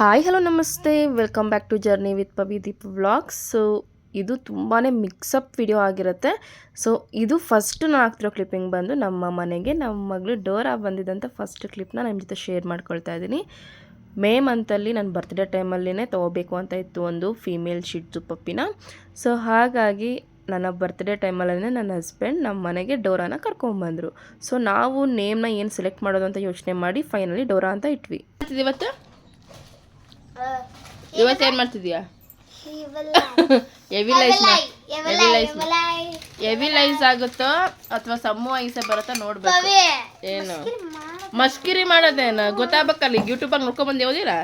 Hi hello ನಮಸ್ತೆ, welcome back to journey with Pavideep vlogs. So ಇದು ತುಂಬಾ ಮಿಕ್ಸಪ್ ವಿಡಿಯೋ ಆಗಿರುತ್ತೆ. ಸೊ ಇದು ಫಸ್ಟ್ ನಾನು ಹಾಕ್ತಿರೋ ಕ್ಲಿಪ್ಪಿಂಗ್ ಬಂದು ನಮ್ಮ ಮನೆಗೆ ನಮ್ಮ ಮಗಳು ಡೋರಾ ಬಂದಿದ್ದಂಥ ಫಸ್ಟ್ ಕ್ಲಿಪ್ನ ನಿಮ್ಮ ಜೊತೆ ಶೇರ್ ಮಾಡ್ಕೊಳ್ತಾ ಇದ್ದೀನಿ. ಮೇ ಮಂತಲ್ಲಿ ನನ್ನ ಬರ್ತ್ಡೇ ಟೈಮಲ್ಲಿನೇ ತೊಗೋಬೇಕು ಅಂತ ಇತ್ತು ಒಂದು ಫೀಮೇಲ್ ಶಿಟ್ಜು ಪಪ್ಪಿನ. ಸೊ ಹಾಗಾಗಿ ನನ್ನ ಬರ್ತ್ಡೇ ಟೈಮಲ್ಲೇ ನನ್ನ ಹಸ್ಬೆಂಡ್ ನಮ್ಮ ಮನೆಗೆ ಡೋರಾನ ಕರ್ಕೊಂಡ್ಬಂದರು. ಸೊ ನಾವು ನೇಮ್ನ ಏನು ಸೆಲೆಕ್ಟ್ ಮಾಡೋದು ಅಂತ ಯೋಚನೆ ಮಾಡಿ ಫೈನಲಿ ಡೋರಾ ಅಂತ ಇಟ್ವಿ. ಇವತ್ತೇನು ಮಾಡ್ತಿದ್ಯಾ? ಎವಿ ಲೈಸ್ ಆಗುತ್ತೋ ಅಥವಾ ಸಮ್ಮು ಐಸೆ ಬರುತ್ತೋ ನೋಡ್ಬೇಕು. ಏನು ಮಸ್ಕಿರಿ ಮಾಡೋದೇನು ಗೊತ್ತಾಗಬೇಕಲ್ಲ, ಯೂಟ್ಯೂಬಾಗ ನೋಡ್ಕೊಂಬಂದು ಓದಿಲ್ಲ.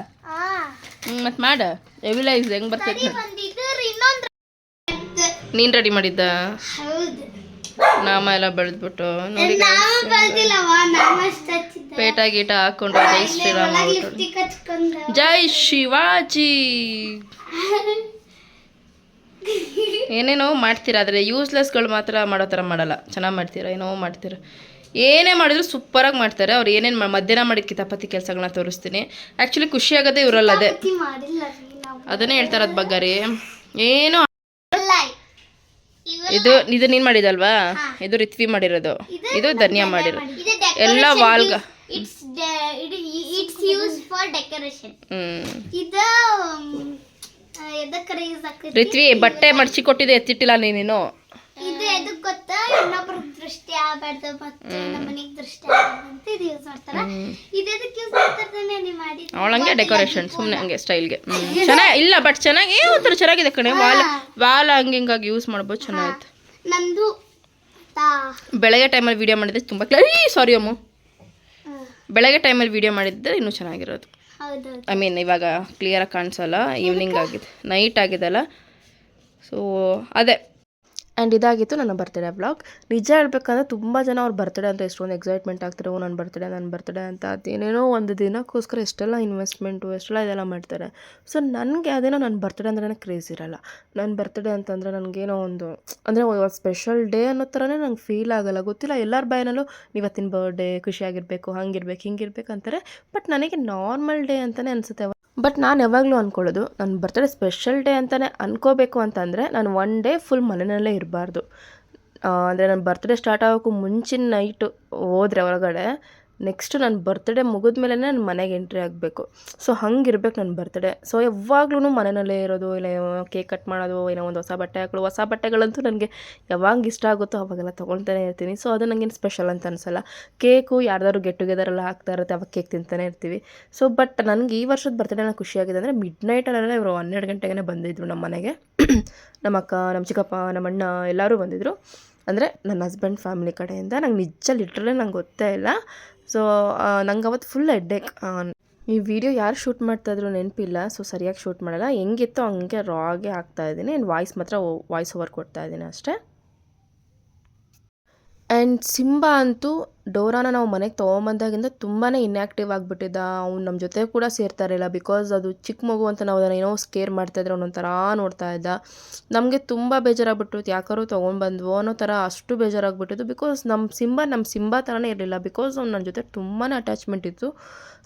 ಮತ್ತೆ ಮಾಡ ಎವಿ ಲೈಸ್ ಹೆಂಗ್ ಬರ್ತೈತೆ. ನೀನ್ ರೆಡಿ ಮಾಡಿದ್ದ ನಾಮ ಎಲ್ಲ ಬೆಳೆದ್ಬಿಟ್ಟು ನೋಡಿ ಪೇಟ ಗೀಟ ಹಾಕೊಂಡು ಜೈ ಶ್ರೀರಾಮ್ ಜೈ ಶಿವಾಜಿ ಏನೇನೋ ಮಾಡ್ತೀರಾ. ಆದರೆ ಯೂಸ್ಲೆಸ್ಗಳು ಮಾತ್ರ ಮಾಡೋ ಥರ ಮಾಡಲ್ಲ, ಚೆನ್ನಾಗಿ ಮಾಡ್ತೀರಾ. ಏನೋ ಮಾಡ್ತೀರಾ, ಏನೇ ಮಾಡಿದ್ರು ಸೂಪರಾಗಿ ಮಾಡ್ತಾರೆ ಅವ್ರು. ಏನೇನು ಮಧ್ಯಾಹ್ನ ಮಾಡಿದ ಕಿತಾಪತಿ ಕೆಲಸಗಳನ್ನ ತೋರಿಸ್ತೀನಿ. ಆ್ಯಕ್ಚುಲಿ ಖುಷಿ ಆಗೋದೇ ಇವರಲ್ಲ, ಅದೇ ಅದನ್ನೇ ಹೇಳ್ತಾರದು ಬಗ್ಗಾರಿ. ಏನು ಇದು ನೀನು ಮಾಡಿದಲ್ವಾ? ಇದು ರಿತ್ವಿ ಮಾಡಿರೋದು, ಇದು ಧನ್ಯಾ ಮಾಡಿರೋದು. ಎಲ್ಲ ವಾಲ್ಗ ರಿತ್ವಿ ಬಟ್ಟೆ ಮಡ್ಚಿ ಕೊಟ್ಟಿದೆ, ಎತ್ತಿಟ್ಟಿಲ್ಲ ನೀನು. ಅವಳಂಗೆ ಡೆಕೋರೇಷನ್ ಸುಮ್ಮನೆ ಹಂಗೆ ಸ್ಟೈಲ್ಗೆ ಚೆನ್ನಾಗಿ ಇಲ್ಲ, ಬಟ್ ಚೆನ್ನಾಗಿ ಒಂಥರ ಚೆನ್ನಾಗಿದೆ ಕಣೆ. ವಾಲ್ ಹಂಗಿಂಗಾಗಿ ಯೂಸ್ ಮಾಡ್ಬೋದು, ಚೆನ್ನಾಗಿತ್ತು. ಬೆಳಗ್ಗೆ ಟೈಮಲ್ಲಿ ವೀಡಿಯೋ ಮಾಡಿದ್ರೆ ತುಂಬ ಸಾರಿ ಅಮ್ಮು, ಬೆಳಗ್ಗೆ ಟೈಮಲ್ಲಿ ವೀಡಿಯೋ ಮಾಡಿದ್ದೆ ಇನ್ನೂ ಚೆನ್ನಾಗಿರೋದು. ಐ ಮೀನ್ ಇವಾಗ ಕ್ಲಿಯರಾಗಿ ಕಾಣಿಸಲ್ಲ, ಈವ್ನಿಂಗ್ ಆಗಿದೆ, ನೈಟ್ ಆಗಿದೆಲ್ಲ. ಸೊ ಅದೇ. ಆ್ಯಂಡ್ ಇದಾಗಿತ್ತು ನನ್ನ ಬರ್ತ್ಡೇ ವ್ಲಾಗ್. ನಿಜ ಹೇಳ್ಬೇಕಂದ್ರೆ ತುಂಬ ಜನ ಅವ್ರ ಬರ್ತ್ಡೇ ಅಂತ ಎಷ್ಟೊಂದು ಎಕ್ಸೈಟ್ಮೆಂಟ್ ಆಗ್ತಾರೆ. ನನ್ನ ಬರ್ತ್ಡೇ ಅಂತ ಅದೇನೇನೋ ಒಂದು ದಿನಕ್ಕೋಸ್ಕರ ಎಷ್ಟೆಲ್ಲ ಇನ್ವೆಸ್ಟ್ಮೆಂಟು ಎಷ್ಟೆಲ್ಲ ಇದೆಲ್ಲ ಮಾಡ್ತಾರೆ. ಸೊ ನನಗೆ ಅದೇನೋ ನನ್ನ ಬರ್ತ್ಡೇ ಅಂದ್ರೆ ಕ್ರೇಜ್ ಇರೋಲ್ಲ. ನನ್ನ ಬರ್ತ್ಡೇ ಅಂತಂದರೆ ನನಗೇನೋ ಒಂದು ಅಂದರೆ ಸ್ಪೆಷಲ್ ಡೇ ಅನ್ನೋ ಥರನೇ ನಂಗೆ ಫೀಲ್ ಆಗೋಲ್ಲ. ಗೊತ್ತಿಲ್ಲ, ಎಲ್ಲರ ಬಾಯಿನಲ್ಲೂ ಇವತ್ತಿನ ಬರ್ಡೇ ಖುಷಿಯಾಗಿರಬೇಕು, ಹಂಗಿರ್ಬೇಕು ಹಿಂಗಿರ್ಬೇಕು ಅಂತಾರೆ. ಬಟ್ ನನಗೆ ನಾರ್ಮಲ್ ಡೇ ಅಂತಲೇ ಅನಿಸುತ್ತೆ. ಬಟ್ ನಾನು ಯಾವಾಗಲೂ ಅಂದ್ಕೊಳ್ಳೋದು, ನನ್ನ ಬರ್ತ್ಡೇ ಸ್ಪೆಷಲ್ ಡೇ ಅಂತಲೇ ಅಂದ್ಕೋಬೇಕು ಅಂತಂದರೆ ನಾನು ಒನ್ ಡೇ ಫುಲ್ ಮನೆಯಲ್ಲೇ ಇರಬಾರ್ದು. ಅಂದರೆ ನನ್ನ ಬರ್ತ್ಡೇ ಸ್ಟಾರ್ಟ್ ಆಗೋಕ್ಕೂ ಮುಂಚಿನ ನೈಟು ಹೋದ್ರೆ ಹೊರಗಡೆ, ನೆಕ್ಸ್ಟು ನನ್ನ ಬರ್ತ್ಡೇ ಮುಗಿದ್ಮೇಲೆ ನನ್ನ ಮನೆಗೆ ಎಂಟ್ರಿ ಆಗಬೇಕು. ಸೊ ಹಂಗಿರ್ಬೇಕು ನನ್ನ ಬರ್ತ್ಡೇ. ಸೊ ಯಾವಾಗ್ಲೂ ಮನೆಯಲ್ಲೇ ಇರೋದು, ಇಲ್ಲ ಕೇಕ್ ಕಟ್ ಮಾಡೋದು, ಏನೋ ಒಂದು ಹೊಸ ಬಟ್ಟೆ ಹಾಕೊಳ್ಳೋ. ಹೊಸ ಬಟ್ಟೆಗಳಂತೂ ನನಗೆ ಯಾವಾಗ ಇಷ್ಟ ಆಗುತ್ತೋ ಅವಾಗೆಲ್ಲ ತೊಗೊಳ್ತಾನೆ ಇರ್ತೀನಿ. ಸೊ ಅದು ನನಗೇನು ಸ್ಪೆಷಲ್ ಅಂತ ಅನಿಸಲ್ಲ. ಕೇಕು ಯಾರ್ದಾದ್ರು ಗೆಟ್ ಟುಗೆದರ್ ಎಲ್ಲ ಆಗ್ತಾ ಇರುತ್ತೆ, ಅವಾಗ ಕೇಕ್ ತಿಂತಾನೆ ಇರ್ತೀವಿ. ಸೊ ಬಟ್ ನನಗೆ ಈ ವರ್ಷದ ಬರ್ತ್ಡೇನ ಖುಷಿಯಾಗಿದೆ ಅಂದರೆ ಮಿಡ್ ನೈಟಲ್ಲೆಲ್ಲ ಇವರು 12 ಗಂಟೆಗೆ ಬಂದಿದ್ದರು ನಮ್ಮ ಮನೆಗೆ. ನಮ್ಮ ಅಕ್ಕ, ನಮ್ಮ ಚಿಕ್ಕಪ್ಪ, ನಮ್ಮ ಅಣ್ಣ ಎಲ್ಲರೂ ಬಂದಿದ್ದರು. ಅಂದರೆ ನನ್ನ ಹಸ್ಬೆಂಡ್ ಫ್ಯಾಮಿಲಿ ಕಡೆಯಿಂದ. ನಂಗೆ ನಿಜ ಲಿಟ್ರಲಿ ನಂಗೆ ಗೊತ್ತೇ ಇಲ್ಲ. ಸೊ ನಂಗೆ ಅವತ್ತು ಫುಲ್ ಹೆಡ್ಡೇಕ್. ಈ ವಿಡಿಯೋ ಯಾರು ಶೂಟ್ ಮಾಡ್ತಾಯಿದ್ರು ನೆನಪಿಲ್ಲ. ಸೊ ಸರಿಯಾಗಿ ಶೂಟ್ ಮಾಡಲ್ಲ, ಹೆಂಗಿತ್ತು ಹಂಗೆ ರಾಗೆ ಹಾಕ್ತಾಯಿದ್ದೀನಿ. ವಾಯ್ಸ್ ಮಾತ್ರ ವಾಯ್ಸ್ ಓವರ್ ಕೊಡ್ತಾಯಿದ್ದೀನಿ ಅಷ್ಟೇ. ಆ್ಯಂಡ್ ಸಿಂಬಾ ಅಂತೂ ಡೋರಾನ ನಾವು ಮನೆಗೆ ತೊಗೊಂಬಂದಾಗಿಂದ ತುಂಬಾ ಇನ್ಯಾಕ್ಟಿವ್ ಆಗಿಬಿಟ್ಟಿದ್ದ. ಅವ್ನು ನಮ್ಮ ಜೊತೆ ಕೂಡ ಸೇರ್ತಾ ಇರಲಿಲ್ಲ. ಬಿಕಾಸ್ ಅದು ಚಿಕ್ಕ ಮಗು ಅಂತ ನಾವು ಅದನ್ನು ಏನೋ ಸ್ಕೇರ್ ಮಾಡ್ತಾಯಿದ್ರೆ ಅವನೊಂಥರ ನೋಡ್ತಾ ಇದ್ದ. ನಮಗೆ ತುಂಬ ಬೇಜಾರಾಗ್ಬಿಟ್ಟು ಯಾಕಾದ್ರೂ ತೊಗೊಂಡ್ಬಂದ್ವೋ ಅನ್ನೋ ಥರ ಅಷ್ಟು ಬೇಜಾರಾಗ್ಬಿಟ್ಟಿದ್ದು. ಬಿಕಾಸ್ ನಮ್ಮ ಸಿಂಬಾ ಥರನೇ ಇರಲಿಲ್ಲ. ಬಿಕಾಸ್ ಅವ್ನು ನನ್ನ ಜೊತೆ ತುಂಬಾ ಅಟ್ಯಾಚ್ಮೆಂಟ್ ಇತ್ತು.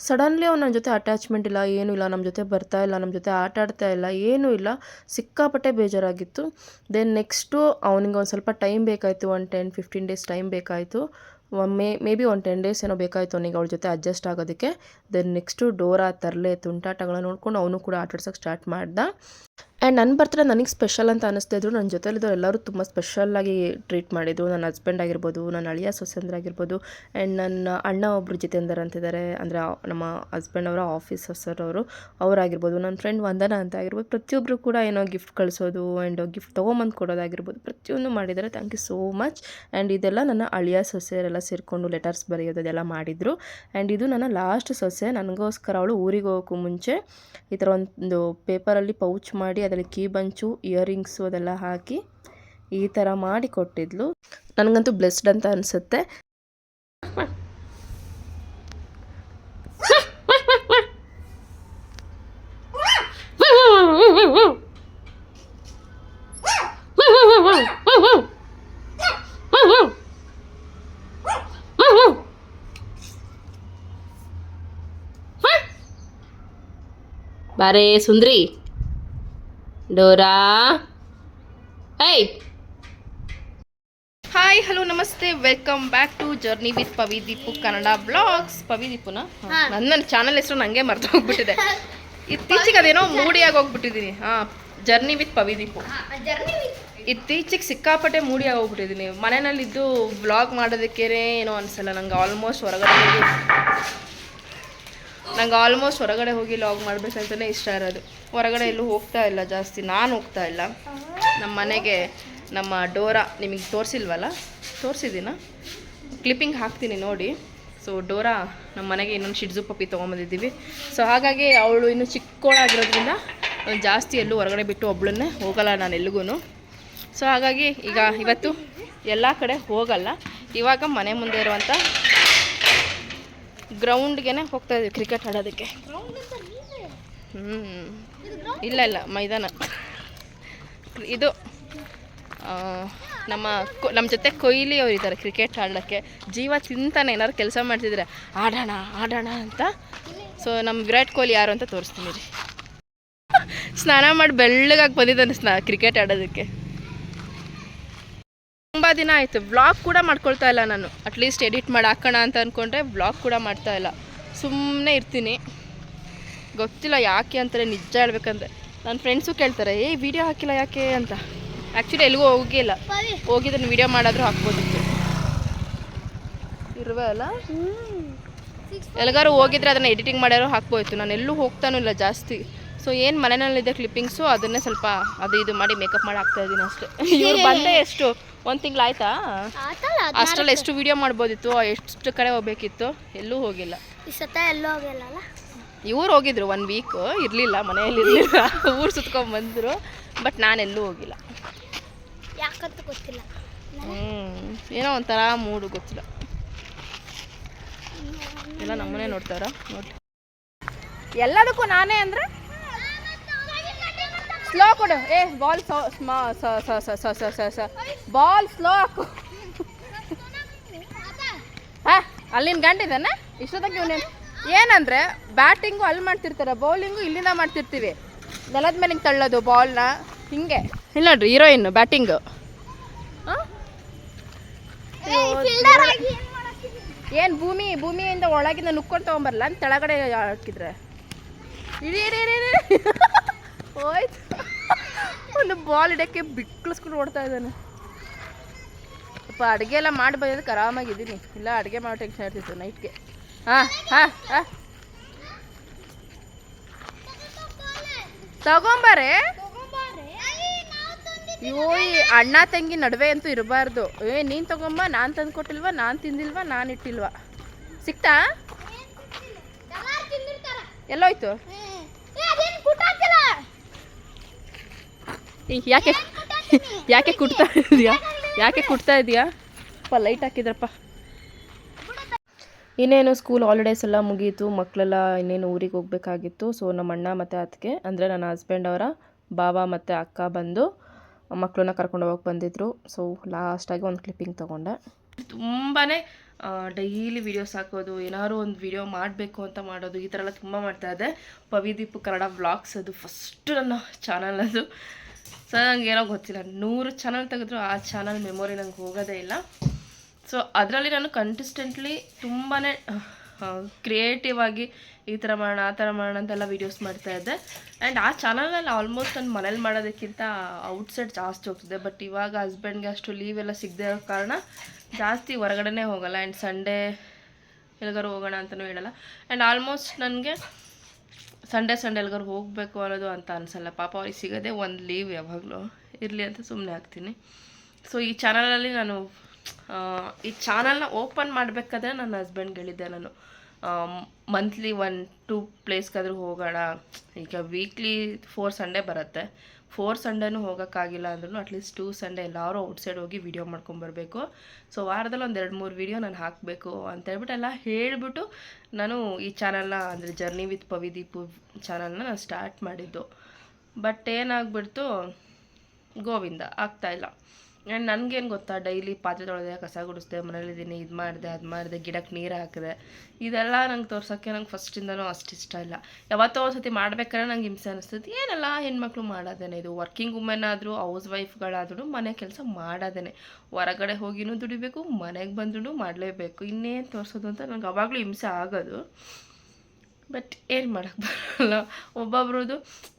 ಸಡನ್ಲಿ ಅವ್ನು ನನ್ನ ಜೊತೆ ಅಟ್ಯಾಚ್ಮೆಂಟ್ ಇಲ್ಲ, ಏನೂ ಇಲ್ಲ, ನಮ್ಮ ಜೊತೆ ಬರ್ತಾ ಇಲ್ಲ, ನಮ್ಮ ಜೊತೆ ಆಟ ಆಡ್ತಾ ಇಲ್ಲ, ಏನೂ ಇಲ್ಲ. ಸಿಕ್ಕಾಪಟ್ಟೆ ಬೇಜಾರಾಗಿತ್ತು. ದೆನ್ ನೆಕ್ಸ್ಟು ಅವನಿಗೆ ಒಂದು ಸ್ವಲ್ಪ ಟೈಮ್ ಬೇಕಾಯಿತು, ಒಂದು 10-15 ಡೇಸ್ ಟೈಮ್ ಬೇಕಾಯಿತು. ಮೇ ಬಿ ಒಂದು 10 ಡೇಸ್ ಏನೋ ಬೇಕಾಯಿತು ಅವನಿಗೆ ಅವಳ ಜೊತೆ ಅಡ್ಜಸ್ಟ್ ಆಗೋದಕ್ಕೆ. ದೆನ್ ನೆಕ್ಸ್ಟು ಡೋರಾ ತರಲೆ ತುಂಟಾಟಗಳನ್ನ ನೋಡ್ಕೊಂಡು ಅವನು ಕೂಡ ಆಟಾಡ್ಸೋಕ್ಕೆ ಸ್ಟಾರ್ಟ್ ಮಾಡ್ದ. ಆ್ಯಂಡ್ ನನ್ನ ಬರ್ತ್ಡೇ ನನಗೆ ಸ್ಪೆಷಲ್ ಅಂತ ಅನ್ನಿಸ್ತಿದ್ರು. ನನ್ನ ಜೊತೆಲಿದ್ದವ್ರು ಎಲ್ಲರೂ ತುಂಬ ಸ್ಪೆಷಲ್ಲಾಗಿ ಟ್ರೀಟ್ ಮಾಡಿದರು. ನನ್ನ ಹಸ್ಬೆಂಡ್ ಆಗಿರ್ಬೋದು, ನನ್ನ ಅಳಿಯ ಸೊಸೆಂದ್ರ ಆಗಿರ್ಬೋದು, ಆ್ಯಂಡ್ ನನ್ನ ಅಣ್ಣ ಒಬ್ಬರು ಜಿತೇಂದರ್ ಅಂತಿದ್ದಾರೆ, ಅಂದರೆ ನಮ್ಮ ಹಸ್ಬೆಂಡ್ ಅವರ ಆಫೀಸರ್ ಅವರಾಗಿರ್ಬೋದು, ನನ್ನ ಫ್ರೆಂಡ್ ವಂದನಾ ಅಂತ ಆಗಿರ್ಬೋದು. ಪ್ರತಿಯೊಬ್ಬರು ಕೂಡ ಏನೋ ಗಿಫ್ಟ್ ಕಳಿಸೋದು ಆ್ಯಂಡ್ ಗಿಫ್ಟ್ ತೊಗೊಂಬಂದು ಕೊಡೋದಾಗಿರ್ಬೋದು, ಪ್ರತಿಯೊಂದು ಮಾಡಿದ್ದಾರೆ. Thank you so much. And ಇದೆಲ್ಲ ನನ್ನ ಅಳಿಯ ಸೊಸೆಯರೆಲ್ಲ ಸೇರಿಕೊಂಡು ಲೆಟರ್ಸ್ ಬರೆಯೋದು ಅದೆಲ್ಲ ಮಾಡಿದರು. ಆ್ಯಂಡ್ ಇದು ನನ್ನ ಲಾಸ್ಟ್ ಸೊಸೆ. ನನಗೋಸ್ಕರ ಅವಳು ಊರಿಗೆ ಹೋಗೋಕ್ಕೂ ಮುಂಚೆ ಈ ಥರ ಒಂದು ಪೇಪರಲ್ಲಿ ಪೌಚ್ ಮಾಡಿ ಅದರಲ್ಲಿ ಕೀ ಬಂಚು, ಇಯರಿಂಗ್ಸು ಅದೆಲ್ಲ ಹಾಕಿ ಈ ಥರ ಮಾಡಿ ಕೊಟ್ಟಿದ್ಲು. ನನಗಂತೂ ಬ್ಲೆಸ್ಡ್ ಅಂತ ಅನಿಸುತ್ತೆ. ಬಾರೇ ಸುಂದ್ರಿ ಡೋರಾ. ಏಯ್ ಹಾಯ್ ಹಲೋ ನಮಸ್ತೆ, welcome back to journey with Pavideep Kannada blogs. ಪವಿದೀಪುನ ನನ್ನ ಚಾನಲ್ ಹೆಸರು ನನಗೆ ಮರ್ತು ಹೋಗ್ಬಿಟ್ಟಿದೆ. ಇತ್ತೀಚೆಗೆ ಅದೇನೋ ಮೂಡಿಯಾಗಿ ಹೋಗ್ಬಿಟ್ಟಿದ್ದೀನಿ. Journey with ಪವಿದೀಪು. ಇತ್ತೀಚೆಗೆ ಸಿಕ್ಕಾಪಟ್ಟೆ ಮೂಡಿಯಾಗಿ ಹೋಗ್ಬಿಟ್ಟಿದ್ದೀನಿ. ಮನೆಯಲ್ಲಿದ್ದು ವ್ಲಾಗ್ ಮಾಡೋದಕ್ಕೇ ಏನೋ ಅನಿಸಲ್ಲ ನಂಗೆ. ಆಲ್ಮೋಸ್ಟ್ ಹೊರಗಡೆ ಹೋಗಿ ಲಾಗ್ ಮಾಡಬೇಕಂತಲೇ ಇಷ್ಟ ಇರೋದು. ಹೊರಗಡೆ ಎಲ್ಲೂ ಹೋಗ್ತಾ ಇಲ್ಲ ಜಾಸ್ತಿ, ನಾನು ಹೋಗ್ತಾ ಇಲ್ಲ. ನಮ್ಮ ಮನೆಗೆ ನಮ್ಮ ಡೋರಾ ನಿಮಗೆ ತೋರಿಸಿದ್ದೀನ, ಕ್ಲಿಪ್ಪಿಂಗ್ ಹಾಕ್ತೀನಿ ನೋಡಿ. ಸೊ ಡೋರಾ ನಮ್ಮ ಮನೆಗೆ ಇನ್ನೊಂದು ಶಿಡ್ಜು ಪಪ್ಪಿ ತೊಗೊಂಬಂದಿದ್ದೀವಿ. ಸೊ ಹಾಗಾಗಿ ಅವಳು ಇನ್ನೂ ಚಿಕ್ಕವಳಾಗಿರೋದ್ರಿಂದ ಜಾಸ್ತಿ ಎಲ್ಲೂ ಹೊರಗಡೆ ಬಿಟ್ಟು ಒಬ್ಳನ್ನೇ ಹೋಗಲ್ಲ ನಾನು ಎಲ್ಲಿಗೂ. ಸೊ ಹಾಗಾಗಿ ಈಗ ಇವತ್ತು ಎಲ್ಲ ಕಡೆ ಹೋಗಲ್ಲ. ಇವಾಗ ಮನೆ ಮುಂದೆ ಇರುವಂಥ ಗ್ರೌಂಡ್ಗೆ ಹೋಗ್ತಾ ಇದ್ದೀವಿ ಕ್ರಿಕೆಟ್ ಆಡೋದಕ್ಕೆ. ಇಲ್ಲ ಮೈದಾನ ಇದು. ನಮ್ಮ ಜೊತೆ ಕೊಹ್ಲಿ ಅವ್ರು ಇದ್ದಾರೆ ಕ್ರಿಕೆಟ್ ಆಡೋಕ್ಕೆ. ಜೀವ ತಿಂತಾನೆ ಏನಾದ್ರು ಕೆಲಸ ಮಾಡ್ತಿದ್ರೆ ಆಡೋಣ ಅಂತ. ಸೊ ನಮ್ಮ ವಿರಾಟ್ ಕೊಹ್ಲಿ ಯಾರು ಅಂತ ತೋರಿಸ್ತೀನಿ ರೀ. ಸ್ನಾನ ಮಾಡಿ ಬೆಳ್ಳಗಾಗಿ ಬಂದಿದ್ದಾನೆ ಕ್ರಿಕೆಟ್ ಆಡೋದಕ್ಕೆ. ತುಂಬ ದಿನ ಆಯಿತು, ವ್ಲಾಗ್ ಕೂಡ ಮಾಡ್ಕೊಳ್ತಾ ಇಲ್ಲ ನಾನು. ಅಟ್ಲೀಸ್ಟ್ ಎಡಿಟ್ ಮಾಡಿ ಹಾಕೋಣ ಅಂತ ಅಂದ್ಕೊಂಡ್ರೆ ವ್ಲಾಗ್ ಕೂಡ ಮಾಡ್ತಾ ಇಲ್ಲ, ಸುಮ್ಮನೆ ಇರ್ತೀನಿ. ಗೊತ್ತಿಲ್ಲ ಯಾಕೆ ಅಂತಾರೆ, ನಿಜ ಹೇಳ್ಬೇಕಂದ್ರೆ. ನನ್ನ ಫ್ರೆಂಡ್ಸು ಕೇಳ್ತಾರೆ ವಿಡಿಯೋ ಹಾಕಿಲ್ಲ ಯಾಕೆ ಅಂತ. ಆ್ಯಕ್ಚುಲಿ ಎಲ್ಲಿಗೂ ಹೋಗಿಲ್ಲ, ಹೋಗಿದ್ರೆ ವಿಡಿಯೋ ಮಾಡಾದರೂ ಹಾಕ್ಬೋದಿತ್ತು. ಇರುವೆ ಅಲ್ಲ, ಎಲ್ಲಿಗಾರು ಹೋಗಿದ್ರೆ ಅದನ್ನು ಎಡಿಟಿಂಗ್ ಮಾಡ್ಯಾರೋ ಹಾಕ್ಬೋದಿತ್ತು. ನಾನು ಎಲ್ಲೂ ಹೋಗ್ತಾನೂ ಇಲ್ಲ ಜಾಸ್ತಿ. ಸೊ ಏನು ಮನೆಯಲ್ಲಿದೆ ಕ್ಲಿಪ್ಪಿಂಗ್ಸು, ಅದನ್ನೇ ಸ್ವಲ್ಪ ಅದು ಇದು ಮಾಡಿ ಮೇಕಪ್ ಮಾಡಿ ಹಾಕ್ತಾ ಇದ್ದೀನಿ ಅಷ್ಟೇ. ಇವ್ರು ಬಂದೆ ಎಷ್ಟು 1 ತಿಂಗಳು ಆಯ್ತಾ? ಅಷ್ಟರಲ್ಲಿ ಎಷ್ಟು ವಿಡಿಯೋ ಮಾಡ್ಬೋದಿತ್ತು, ಎಷ್ಟು ಕಡೆ ಹೋಗ್ಬೇಕಿತ್ತು, ಎಲ್ಲೂ ಹೋಗಿಲ್ಲ. ಇವ್ರು ಹೋಗಿದ್ರು 1 ವೀಕ್, ಇರಲಿಲ್ಲ ಮನೆಯಲ್ಲಿ, ಇರಲಿಲ್ಲ, ಊರು ಸುತ್ಕೊಂಡ್ಬಂದರು. ಬಟ್ ನಾನೆಲ್ಲೂ ಹೋಗಿಲ್ಲ, ಯಾಕಂತ ಗೊತ್ತಿಲ್ಲ. ಏನೋ ಒಂಥರ ಮೂಡು, ಗೊತ್ತಿಲ್ಲ. ಎಲ್ಲ ನಮ್ಮನೆ ನೋಡ್ತಾರ ನೋಡಿ. ಎಲ್ಲದಕ್ಕೂ ನಾನೇ ಅಂದರೆ ಸ್ಲೋ ಕೊಡು. ಬಾಲ್ ಬಾಲ್ ಸ್ಲೋ ಹಾಕು. ಅಲ್ಲಿನ ಗಂಟಿದ್ದಾನೆ ಇಷ್ಟೊತ್ತಾಗಿ. ಇವನೇನು ಏನಂದರೆ ಬ್ಯಾಟಿಂಗು ಅಲ್ಲಿ ಮಾಡ್ತಿರ್ತಾರೆ, ಬೌಲಿಂಗು ಇಲ್ಲಿಂದ ಮಾಡ್ತಿರ್ತೀವಿ. ನೆಲದ ಮೇಲೆ ಹಿಂಗೆ ತಳ್ಳೋದು ಬಾಲ್ನ ಹಿಂಗೆ. ಇಲ್ಲ ನೋಡ್ರಿ ಹೀರೋಯಿನ್ ಬ್ಯಾಟಿಂಗು. ಏನು ಭೂಮಿಯಿಂದ ಒಳಗಿಂದ ನುಕ್ಕೊಂಡು ತೊಗೊಂಬರಲ್ಲ ಅಂತ ಕೆಳಗಡೆ ಹಾಕಿದ್ರೆ ಇಡೀ ಹೋಯ್ತು. ಒಂದು ಬಾಲ್ ಇಡೋಕ್ಕೆ ಬಿಕ್ಳಿಸ್ಕೊಂಡು ಓಡ್ತಾ ಇದ್ದಾನೆ. ಸ್ವಲ್ಪ ಅಡುಗೆ ಎಲ್ಲ ಮಾಡಿ ಬಂದಿದ್ದಕ್ಕೆ ಆರಾಮಾಗಿದ್ದೀನಿ, ಇಲ್ಲ ಅಡುಗೆ ಮಾಡೋ ಟೆನ್ಷನ್ ಇರ್ತಿತ್ತು ನೈಟ್ಗೆ. ತಗೊಂಬಾರೆ. ಅಯ್ಯೋ ಈ ಅಣ್ಣ ತಂಗಿ ನಡುವೆ ಅಂತೂ ಇರಬಾರ್ದು. ನೀನು ತಗೊಂಬ, ನಾನು ತಂದು ಕೊಟ್ಟಿಲ್ವಾ, ನಾನು ತಿಂದಿಲ್ವಾ, ನಾನು ಇಟ್ಟಿಲ್ವಾ. ಸಿಕ್ತಾ? ಎಲ್ಲೋಯ್ತು? ಯಾಕೆ ಕುಟ್ತಾ ಇದೆಯಾ? ಲೈಟ್ ಹಾಕಿದ್ರಪ್ಪ. ಇನ್ನೇನು ಸ್ಕೂಲ್ ಹಾಲಿಡೇಸ್ ಎಲ್ಲ ಮುಗೀತು, ಮಕ್ಕಳೆಲ್ಲ ಇನ್ನೇನು ಊರಿಗೆ ಹೋಗ್ಬೇಕಾಗಿತ್ತು. ಸೊ ನಮ್ಮ ಅಣ್ಣ ಮತ್ತು ಅತ್ತಿಗೆ ಅಂದರೆ ನನ್ನ ಹಸ್ಬೆಂಡ್ ಅವರ ಬಾವ ಮತ್ತು ಅಕ್ಕ ಬಂದು ಮಕ್ಕಳನ್ನ ಕರ್ಕೊಂಡು ಹೋಗಕ್ಕೆ ಬಂದಿದ್ದರು. ಸೊ ಲಾಸ್ಟಾಗಿ ಒಂದು ಕ್ಲಿಪ್ಪಿಂಗ್ ತೊಗೊಂಡೆ. ತುಂಬಾ ಡೈಲಿ ವೀಡಿಯೋಸ್ ಹಾಕೋದು, ಏನಾದ್ರು ಒಂದು ವೀಡಿಯೋ ಮಾಡಬೇಕು ಅಂತ ಮಾಡೋದು, ಈ ಥರ ಎಲ್ಲ ತುಂಬ ಮಾಡ್ತಾಯಿದ್ದೆ. ಪವಿದೀಪು ಕನ್ನಡ ವ್ಲಾಗ್ಸ್ ಅದು ಫಸ್ಟ್ ನನ್ನ ಚಾನಲ್ ಅದು. ಸೊ ನಂಗೆ ಏನೋ ಗೊತ್ತಿಲ್ಲ, 100 ಚಾನಲ್ ತೆಗೆದ್ರು ಆ ಚಾನಲ್ ಮೆಮೊರಿ ನಂಗೆ ಹೋಗೋದೇ ಇಲ್ಲ. ಸೊ ಅದರಲ್ಲಿ ನಾನು ಕನ್ಸಿಸ್ಟೆಂಟ್ಲಿ ತುಂಬಾ ಕ್ರಿಯೇಟಿವ್ ಆಗಿ ಈ ಥರ ಮಾಡೋಣ ಆ ಥರ ಮಾಡೋಣ ಅಂತೆಲ್ಲ ವೀಡಿಯೋಸ್ ಮಾಡ್ತಾಯಿದ್ದೆ. ಆ್ಯಂಡ್ ಆ ಚಾನಲಲ್ಲಿ ಆಲ್ಮೋಸ್ಟ್ ನಾನು ಮನೇಲಿ ಮಾಡೋದಕ್ಕಿಂತ ಔಟ್ಸೈಡ್ ಜಾಸ್ತಿ ಹೋಗ್ತಿದ್ದೆ. ಬಟ್ ಇವಾಗ ಹಸ್ಬೆಂಡ್ಗೆ ಅಷ್ಟು ಲೀವ್ ಎಲ್ಲ ಸಿಗದೆ ಇರೋ ಕಾರಣ ಜಾಸ್ತಿ ಹೊರಗಡೆನೇ ಹೋಗಲ್ಲ. ಆ್ಯಂಡ್ ಸಂಡೇ ಎಲ್ಲಿಗಾರು ಹೋಗೋಣ ಅಂತಲೂ ಹೇಳಲ್ಲ. ಆ್ಯಂಡ್ ಆಲ್ಮೋಸ್ಟ್ ನನಗೆ ಸಂಡೇ ಎಲ್ಲಿಗಾರು ಹೋಗಬೇಕು ಅನ್ನೋದು ಅಂತ ಅನಿಸಲ್ಲ. ಪಾಪ ಅವ್ರಿಗೆ ಸಿಗೋದೇ ಒಂದು ಲೀವ್, ಯಾವಾಗಲೂ ಇರಲಿ ಅಂತ ಸುಮ್ಮನೆ ಆಗ್ತೀನಿ. ಸೊ ಈ ಚಾನಲಲ್ಲಿ ನಾನು ಈ ಚಾನಲ್ನ ಓಪನ್ ಮಾಡಬೇಕಾದ್ರೆ ನನ್ನ ಹಸ್ಬೆಂಡ್ಗೆ ಹೇಳಿದ್ದೆ ನಾನು, ಮಂತ್ಲಿ 1-2 ಪ್ಲೇಸ್ಗಾದರೂ ಹೋಗೋಣ. ಈಗ ವೀಕ್ಲಿ 4 ಸಂಡೇ ಬರುತ್ತೆ, 4 ಸಂಡೇನೂ ಹೋಗೋಕ್ಕಾಗಿಲ್ಲ ಅಂದ್ರೂ ಅಟ್ಲೀಸ್ಟ್ 2 ಸಂಡೇ ಎಲ್ಲರೂ ಔಟ್ಸೈಡ್ ಹೋಗಿ ವೀಡಿಯೋ ಮಾಡ್ಕೊಂಬರ್ಬೇಕು. ಸೊ ವಾರದಲ್ಲಿ ಒಂದು 2-3 ವೀಡಿಯೋ ನಾನು ಹಾಕಬೇಕು ಅಂತೇಳ್ಬಿಟ್ಟು ಎಲ್ಲ ಹೇಳಿಬಿಟ್ಟು ನಾನು ಈ ಚಾನಲ್ನ ಅಂದರೆ ಜರ್ನಿ ವಿತ್ ಪವಿದೀಪು ಚಾನಲ್ನ ನಾನು ಸ್ಟಾರ್ಟ್ ಮಾಡಿದ್ದು. ಬಟ್ ಏನಾಗ್ಬಿಡ್ತು, ಗೋವಿಂದ ಆಗ್ತಾಯಿಲ್ಲ. ಆ್ಯಂಡ್ ನನಗೇನು ಗೊತ್ತಾ, ಡೈಲಿ ಪಾತ್ರೆ ತೊಳೆದೆ, ಕಸ ಗುಡಿಸ್ದೆ, ಮನೇಲಿದ್ದೀನಿ, ಇದು ಮಾಡಿದೆ, ಅದು ಮಾಡಿದೆ, ಗಿಡಕ್ಕೆ ನೀರು ಹಾಕಿದೆ, ಇದೆಲ್ಲ ನಂಗೆ ತೋರ್ಸೋಕ್ಕೆ ನಂಗೆ ಫಸ್ಟಿಂದನೂ ಅಷ್ಟು ಇಷ್ಟ ಇಲ್ಲ. ಯಾವತ್ತೋ ಒಂದು ಸತಿ ಮಾಡ್ಬೇಕಾದ್ರೆ ನಂಗೆ ಹಿಂಸೆ ಅನಿಸ್ತದೆ. ಏನೆಲ್ಲ ಹೆಣ್ಮಕ್ಳು ಮಾಡೋದೇನೆ ಇದು, ವರ್ಕಿಂಗ್ ವುಮೆನ್ ಆದರೂ ಹೌಸ್ ವೈಫ್ಗಳಾದ್ರೂ ಮನೆ ಕೆಲಸ ಮಾಡೋದೇನೆ. ಹೊರಗಡೆ ಹೋಗಿನೂ ದುಡಿಬೇಕು, ಮನೆಗೆ ಬಂದ್ರೂ ಮಾಡಲೇಬೇಕು, ಇನ್ನೇನು ತೋರಿಸೋದು ಅಂತ ನಂಗೆ ಅವಾಗಲೂ ಹಿಂಸೆ ಆಗೋದು. ಬಟ್ ಏನು ಮಾಡೋಕ್ಕೆ ಬರೋಲ್ಲ. ಒಬ್ಬೊಬ್ರದ್ದು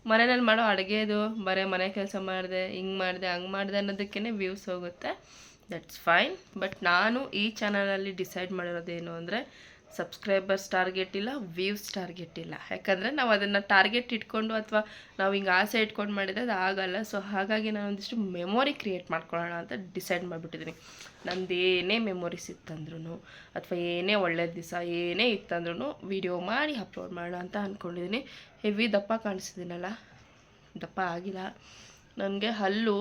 ಮನೆಯಲ್ಲಿ ಮಾಡೋ ಅಡುಗೆದು ಬರೀ ಮನೆ ಕೆಲಸ ಮಾಡಿದೆ, ಹಿಂಗೆ ಮಾಡಿದೆ, ಹಂಗೆ ಮಾಡಿದೆ ಅನ್ನೋದಕ್ಕೇ ವ್ಯೂಸ್ ಹೋಗುತ್ತೆ. That's fine. ಬಟ್ ನಾನು ಈ ಚಾನಲಲ್ಲಿ ಡಿಸೈಡ್ ಮಾಡಿರೋದೇನು ಅಂದರೆ, ಸಬ್ಸ್ಕ್ರೈಬರ್ಸ್ ಟಾರ್ಗೆಟ್ ಇಲ್ಲ, ವ್ಯೂಸ್ ಟಾರ್ಗೆಟ್ ಇಲ್ಲ. ಯಾಕಂದರೆ ನಾವು ಅದನ್ನು ಟಾರ್ಗೆಟ್ ಇಟ್ಕೊಂಡು ಅಥವಾ ನಾವು ಹಿಂಗೆ ಆಸೆ ಇಟ್ಕೊಂಡು ಮಾಡಿದರೆ ಅದು ಆಗೋಲ್ಲ. ಸೊ ಹಾಗಾಗಿ ನಾನು ಒಂದಿಷ್ಟು ಮೆಮೊರಿ ಕ್ರಿಯೇಟ್ ಮಾಡ್ಕೊಳ್ಳೋಣ ಅಂತ ಡಿಸೈಡ್ ಮಾಡಿಬಿಟ್ಟಿದ್ದೀನಿ. ನಂದು ಏನೇ ಮೆಮೊರೀಸ್ ಇತ್ತಂದ್ರೂ ಅಥವಾ ಏನೇ ಒಳ್ಳೆಯ ದಿವಸ ಏನೇ ಇತ್ತಂದ್ರೂ ವೀಡಿಯೋ ಮಾಡಿ ಅಪ್ಲೋಡ್ ಮಾಡೋಣ ಅಂತ ಅಂದ್ಕೊಂಡಿದ್ದೀನಿ. ಹೆವಿ ದಪ್ಪ ಕಾಣಿಸ್ತಿದ್ದೀನಲ್ಲ, ದಪ್ಪ ಆಗಿಲ್ಲ. ನನಗೆ ಹಲ್ಲು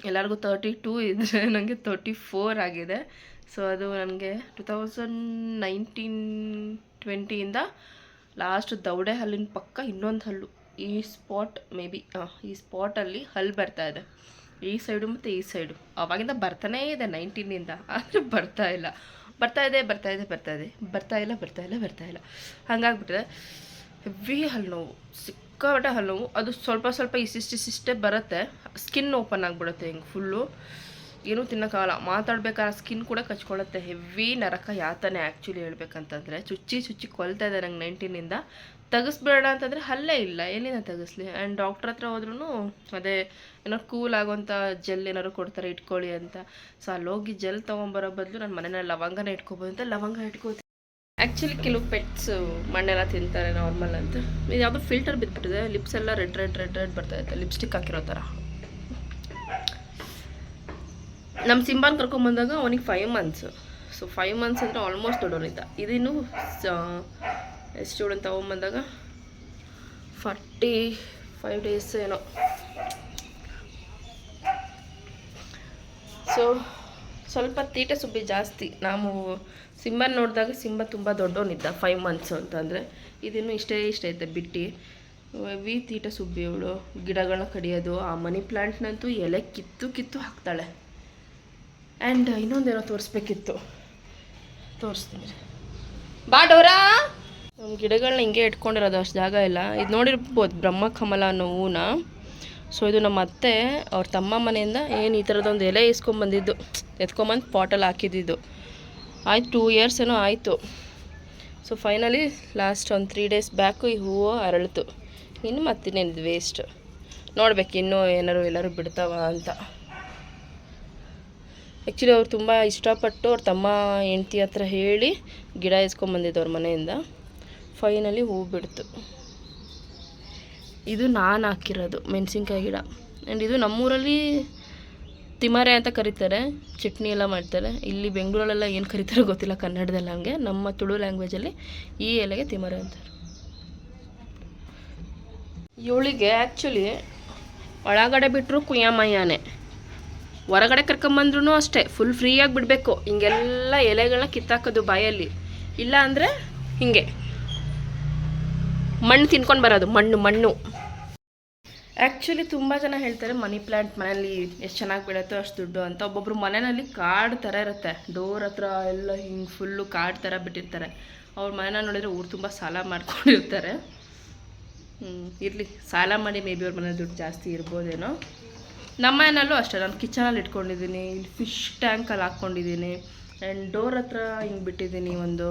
ಎಲ್ಲರಿಗೂ 32 ಇದ್ದರೆ ನನಗೆ 34 ಆಗಿದೆ. ಸೊ ಅದು ನನಗೆ 2019-20 ಲಾಸ್ಟ್ ದವಡೆ ಹಲ್ಲಿನ ಪಕ್ಕ ಇನ್ನೊಂದು ಹಲ್ಲು, ಈ ಸ್ಪಾಟ್ ಮೇ ಬಿ ಈ ಸ್ಪಾಟಲ್ಲಿ ಹಲ್ಲು ಬರ್ತಾ ಇದೆ, ಈ ಸೈಡು ಮತ್ತು ಈ ಸೈಡು. ಆವಾಗಿಂದ ಬರ್ತಾನೇ ಇದೆ 19 ಆದರೆ ಬರ್ತಾ ಇಲ್ಲ, ಬರ್ತಾ ಇಲ್ಲ. ಹಾಗಾಗ್ಬಿಟ್ಟಿದೆ. ಹೆವಿ ಹಲ್ಲು ನೋವು, ಸಿಕ್ಕಾಪಟ್ಟೆ ಹಲ್ಲು ನೋವು. ಅದು ಸ್ವಲ್ಪ ಇಷ್ಟಿಷ್ಟೇ ಬರುತ್ತೆ. ಸ್ಕಿನ್ ಓಪನ್ ಆಗಿಬಿಡುತ್ತೆ ಹಿಂಗೆ ಫುಲ್ಲು, ಏನೂ ತಿನ್ನೋಕ್ಕಾಗಲ್ಲ. ಮಾತಾಡ್ಬೇಕಾದ್ರೆ ಸ್ಕಿನ್ ಕೂಡ ಕಚ್ಕೊಳ್ಳುತ್ತೆ. ಹೆವಿ ನರಕ ಯಾತನೆ ಆ್ಯಕ್ಚುಲಿ ಹೇಳ್ಬೇಕಂತಂದರೆ. ಚುಚ್ಚಿ ಕೊಲ್ತಾ ಇದೆ ನಂಗೆ 19 ತೆಗಿಸ್ಬೇಡ ಅಂತಂದರೆ ಹಲ್ಲೇ ಇಲ್ಲ, ಎಲ್ಲಿಂದ ತೆಗಿಸ್ಲಿ. ಆ್ಯಂಡ್ ಡಾಕ್ಟ್ರ್ ಹತ್ರ ಹೋದ್ರೂ ಅದೇ ಏನೋ ಕೂಲ್ ಆಗೋಂಥ ಜೆಲ್ ಏನಾದ್ರು ಕೊಡ್ತಾರೆ ಇಟ್ಕೊಳ್ಳಿ ಅಂತ. ಸೊ ಅಲ್ಲೋಗಿ ಜೆಲ್ ತೊಗೊಂಬರೋ ಬದಲು ನಾನು ಮನೆಯಲ್ಲಿ ಲವಂಗನ ಇಟ್ಕೊಬೋದು ಅಂತ ಲವಂಗ ಇಟ್ಕೋತೀನಿ. ಆ್ಯಕ್ಚುಲಿ ಕೆಲವು ಪೆಟ್ಸ್ ಮಣ್ಣೆಲ್ಲ ತಿಂತಾರೆ ನಾರ್ಮಲ್ ಅಂತ. ಇದು ಯಾವುದೋ ಫಿಲ್ಟರ್ ಬಿದ್ದುಬಿಟ್ಟಿದೆ, ಲಿಪ್ಸ್ ಎಲ್ಲ ರೆಡ್ ಬರ್ತಾಯಿತ್ತು, ಲಿಪ್ಸ್ಟಿಕ್ ಹಾಕಿರೋ ಥರ. ನಮ್ಮ ಸಿಂಬಾನ್ ಕರ್ಕೊಂಬಂದಾಗ ಅವನಿಗೆ 5 months. ಸೊ 5 months ಅಂದರೆ ಆಲ್ಮೋಸ್ಟ್ ದೊಡ್ಡವನಿದ್ದ. ಇದಿನ್ನು ಎಷ್ಟು ಅಂತ ತೊಗೊಂಬಂದಾಗ 45 days ಏನೋ. ಸೊ ಸ್ವಲ್ಪ ತೀಟೆ ಸುಬ್ಬಿ ಜಾಸ್ತಿ. ನಾವು ಸಿಂಬನ್ ನೋಡಿದಾಗ ಸಿಂಬ ತುಂಬ ದೊಡ್ಡವನಿದ್ದ 5 months ಅಂತಂದರೆ. ಇದಿನ್ನು ಇಷ್ಟೇ ಐತೆ ಬಿಟ್ಟು. ವಿ ತೀಟೆ ಸುಬ್ಬಿ ಅವಳು. ಗಿಡಗಳನ್ನ ಕಡಿಯೋದು, ಆ ಮನಿ ಪ್ಲ್ಯಾಂಟ್ನಂತೂ ಎಲೆ ಕಿತ್ತು ಹಾಕ್ತಾಳೆ. ಆ್ಯಂಡ್ ಇನ್ನೊಂದೇನೋ ತೋರಿಸ್ಬೇಕಿತ್ತು, ತೋರಿಸ್ತೀನಿ ಬಾ ಡೋರಾ. ನಮ್ಮ ಗಿಡಗಳನ್ನ ಹಿಂಗೆ ಇಟ್ಕೊಂಡಿರೋದು, ಅಷ್ಟು ಜಾಗ ಇಲ್ಲ. ಇದು ನೋಡಿರ್ಬೋದು ಬ್ರಹ್ಮಕಮಲ ಅನ್ನೋ ಹೂನ. ಸೊ ಇದು ನಮ್ಮ ಅತ್ತೆ ಅವ್ರ ತಮ್ಮ ಮನೆಯಿಂದ ಏನು ಈ ಥರದೊಂದು ಎಲೆ ಇಸ್ಕೊಂಬಂದಿದ್ದು, ಎತ್ಕೊಂಬಂದು ಪಾಟಲ್ಲಿ ಹಾಕಿದ್ದಿದ್ದು. ಆಯ್ತು 2 years ಏನೋ ಆಯಿತು. ಸೊ ಫೈನಲಿ ಲಾಸ್ಟ್ ಒಂದು 3 days ಬ್ಯಾಕು ಈ ಹೂವು ಅರಳಿತು. ಇನ್ನು ಮತ್ತಿನ್ನೇನಿದು ವೇಸ್ಟ್. ನೋಡ್ಬೇಕು ಇನ್ನೂ ಎಲ್ಲರೂ ಬಿಡ್ತಾವ ಅಂತ. ಆ್ಯಕ್ಚುಲಿ ಅವ್ರು ತುಂಬ ಇಷ್ಟಪಟ್ಟು ಅವ್ರ ತಮ್ಮ ಹೆಂಡ್ತಿ ಹತ್ರ ಹೇಳಿ ಗಿಡ ಇಸ್ಕೊಂಬಂದಿದ್ದು ಅವ್ರ ಮನೆಯಿಂದ. ಫೈನಲಿ ಹೂವು ಬಿಡ್ತು. ಇದು ನಾನು ಹಾಕಿರೋದು ಮೆಣಸಿನ್ಕಾಯಿ ಗಿಡ. ಆ್ಯಂಡ್ ಇದು ನಮ್ಮೂರಲ್ಲಿ ತಿಮರೆ ಅಂತ ಕರೀತಾರೆ, ಚಟ್ನಿ ಎಲ್ಲ ಮಾಡ್ತಾರೆ. ಇಲ್ಲಿ ಬೆಂಗಳೂರಲ್ಲೆಲ್ಲ ಏನು ಕರೀತಾರೋ ಗೊತ್ತಿಲ್ಲ, ಕನ್ನಡದಲ್ಲಿ ಹಂಗೆ. ನಮ್ಮ ತುಳು ಲ್ಯಾಂಗ್ವೇಜಲ್ಲಿ ಈ ಎಲೆಗೆ ತಿಮರೆ ಅಂತಾರೆ. ಇವಳಿಗೆ ಆ್ಯಕ್ಚುಲಿ ಒಳಗಡೆ ಬಿಟ್ಟರು ಕುಯ್ಯಮಯ್ಯನೇ, ಹೊರಗಡೆ ಕರ್ಕೊಂಬಂದ್ರೂ ಅಷ್ಟೇ ಫುಲ್ ಫ್ರೀಯಾಗಿ ಬಿಡಬೇಕು. ಹಿಂಗೆಲ್ಲ ಎಲೆಗಳನ್ನ ಕಿತ್ತಾಕೋದು ಬಾಯಲ್ಲಿ, ಇಲ್ಲ ಅಂದರೆ ಹಿಂಗೆ ಮಣ್ಣು ತಿನ್ಕೊಂಡು ಬರೋದು, ಮಣ್ಣು. ಆ್ಯಕ್ಚುಲಿ ತುಂಬ ಜನ ಹೇಳ್ತಾರೆ ಮನಿ ಪ್ಲ್ಯಾಂಟ್ ಮನೇಲಿ ಎಷ್ಟು ಚೆನ್ನಾಗಿ ಬೀಳುತ್ತೋ ಅಷ್ಟು ದುಡ್ಡು ಅಂತ. ಒಬ್ಬೊಬ್ರು ಮನೆಯಲ್ಲಿ ಕಾಡು ಥರ ಇರುತ್ತೆ, ಡೋರ್ ಹತ್ರ ಎಲ್ಲ ಹಿಂಗೆ ಫುಲ್ಲು ಕಾಡು ಥರ ಬಿಟ್ಟಿರ್ತಾರೆ. ಅವ್ರ ಮನೇನ ನೋಡಿದರೆ ಊರು ತುಂಬ ಸಾಲ ಮಾಡ್ಕೊಂಡಿರ್ತಾರೆ. ಇರಲಿ, ಸಾಲ ಮಾಡಿ ಮೇ ಬಿ ಅವ್ರ ಮನೇಲಿ ದುಡ್ಡು ಜಾಸ್ತಿ ಇರ್ಬೋದೇನೋ. ನಮ್ಮ ಮನೆಯಲ್ಲೂ ಅಷ್ಟೇ, ನಾನು ಕಿಚನಲ್ಲಿ ಇಟ್ಕೊಂಡಿದ್ದೀನಿ, ಇಲ್ಲಿ ಫಿಶ್ ಟ್ಯಾಂಕಲ್ಲಿ ಹಾಕ್ಕೊಂಡಿದ್ದೀನಿ. ಆ್ಯಂಡ್ ಡೋರ್ ಹತ್ರ ಹಿಂಗೆ ಬಿಟ್ಟಿದ್ದೀನಿ ಒಂದು,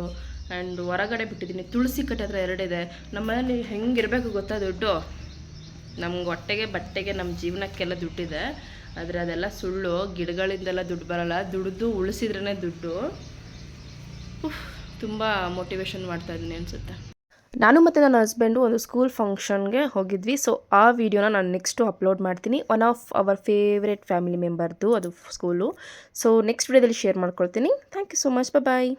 ಆ್ಯಂಡ್ ಹೊರಗಡೆ ಬಿಟ್ಟಿದ್ದೀನಿ. ತುಳಸಿ ಕಟ್ಟೆ ಹತ್ರ 2 ಇದೆ. ನಮ್ಮ ಮನೇಲಿ ಹೆಂಗಿರಬೇಕು ಗೊತ್ತಾ ದುಡ್ಡು. ನಮ್ಗೆ ಹೊಟ್ಟೆಗೆ ಬಟ್ಟೆಗೆ ನಮ್ಮ ಜೀವನಕ್ಕೆಲ್ಲ ದುಡ್ಡಿದೆ, ಆದರೆ ಅದೆಲ್ಲ ಸುಳ್ಳು. ಗಿಡಗಳಿಂದೆಲ್ಲ ದುಡ್ಡು ಬರೋಲ್ಲ, ದುಡ್ದು ಉಳಿಸಿದ್ರೇ ದುಡ್ಡು. ತುಂಬ ಮೋಟಿವೇಶನ್ ಮಾಡ್ತಾಯಿದ್ದೀನಿ ಅನಿಸುತ್ತೆ. ನಾನು ಮತ್ತು ನನ್ನ ಹಸ್ಬೆಂಡು ಒಂದು ಸ್ಕೂಲ್ ಫಂಕ್ಷನ್ಗೆ ಹೋಗಿದ್ವಿ. ಸೊ ಆ ವಿಡಿಯೋನ ನಾನು ನೆಕ್ಸ್ಟು ಅಪ್ಲೋಡ್ ಮಾಡ್ತೀನಿ. One of our favourite family ಮೆಂಬರ್ದು ಅದು ಸ್ಕೂಲು. ಸೊ ನೆಕ್ಸ್ಟ್ ವಿಡಿಯೋದಲ್ಲಿ ಶೇರ್ ಮಾಡ್ಕೊಳ್ತೀನಿ. Thank you so much, bye.